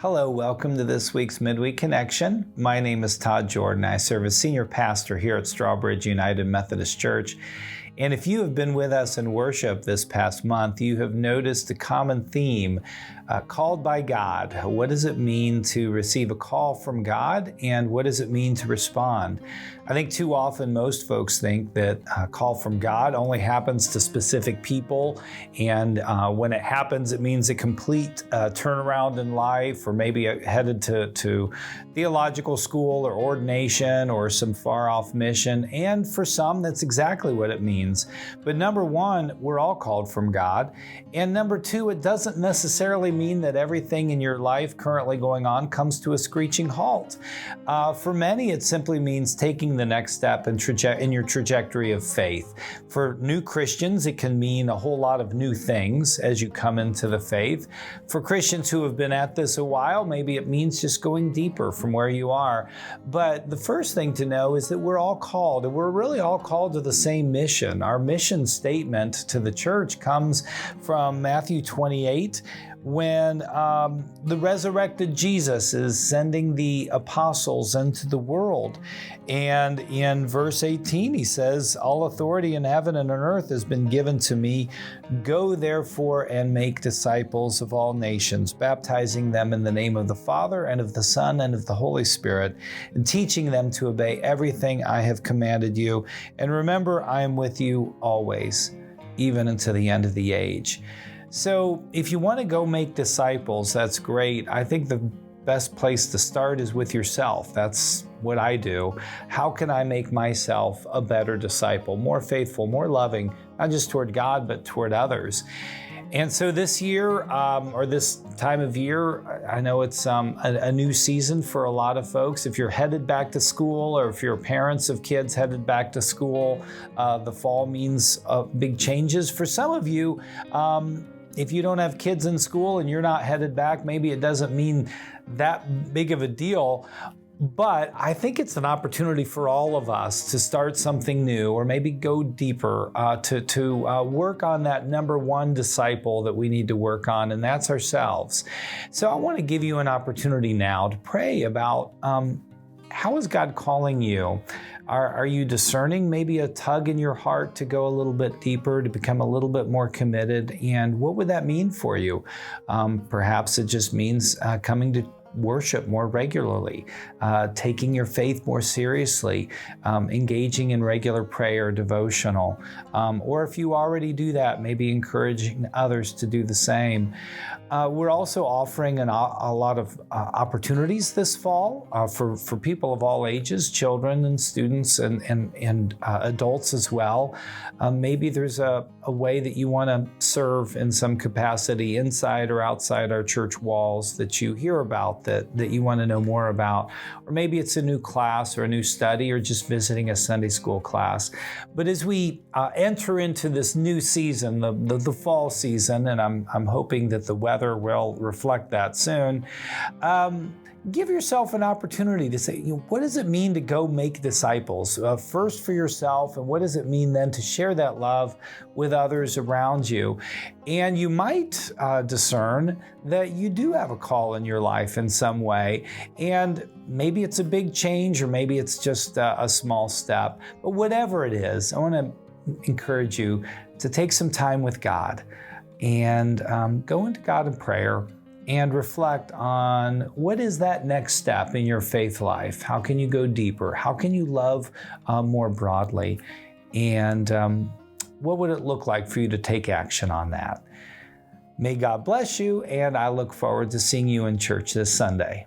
Hello, welcome to this week's Midweek Connection. My name is Todd Jordan. I serve as senior pastor here at Strawbridge United Methodist Church. And if you have been with us in worship this past month, you have noticed a common theme, called by God. What does it mean to receive a call from God, and what does it mean to respond? I think too often most folks think that a call from God only happens to specific people, and when it happens, it means a complete turnaround in life, or maybe headed to theological school or ordination or some far-off mission. And for some, that's exactly what it means. But number one, we're all called from God. And number two, it doesn't necessarily mean that everything in your life currently going on comes to a screeching halt. For many, it simply means taking the next step in your trajectory of faith. For new Christians, it can mean a whole lot of new things as you come into the faith. For Christians who have been at this a while, maybe it means just going deeper from where you are. But the first thing to know is that we're all called, and we're really all called to the same mission. Our mission statement to the church comes from Matthew 28, when the resurrected Jesus is sending the apostles into the world. And in verse 18, he says, "All authority in heaven and on earth has been given to me. Go therefore and make disciples of all nations, baptizing them in the name of the Father and of the Son and of the Holy Spirit, and teaching them to obey everything I have commanded you. And remember, I am with you always, even until the end of the age." So if you want to go make disciples, that's great. I think the best place to start is with yourself. That's what I do. How can I make myself a better disciple, more faithful, more loving, not just toward God, but toward others? And so this year, or this time of year, I know it's a new season for a lot of folks. If you're headed back to school, or if you're parents of kids headed back to school, the fall means big changes. For some of you, if you don't have kids in school and you're not headed back, maybe it doesn't mean that big of a deal. But I think it's an opportunity for all of us to start something new, or maybe go deeper, to work on that number one disciple that we need to work on, and that's ourselves. So I want to give you an opportunity now to pray about how is God calling you? Are you discerning maybe a tug in your heart to go a little bit deeper, to become a little bit more committed? And what would that mean for you? Perhaps it just means coming to worship more regularly, taking your faith more seriously, engaging in regular prayer, devotional, or if you already do that, maybe encouraging others to do the same. We're also offering a lot of opportunities this fall for people of all ages, children and students and adults as well. Maybe there's a way that you want to serve in some capacity inside or outside our church walls that you hear about, that you want to know more about. Or maybe it's a new class or a new study, or just visiting a Sunday school class. But as we enter into this new season, the fall season, and I'm hoping that the weather will reflect that soon, give yourself an opportunity to say, what does it mean to go make disciples? First for yourself, and what does it mean then to share that love with others around you? And you might discern that you do have a call in your life in some way, and maybe it's a big change, or maybe it's just a small step. But whatever it is, I want to encourage you to take some time with God and go into God in prayer and reflect on what is that next step in your faith life. How can you go deeper? How can you love more broadly? And what would it look like for you to take action on that? May God bless you, and I look forward to seeing you in church this Sunday.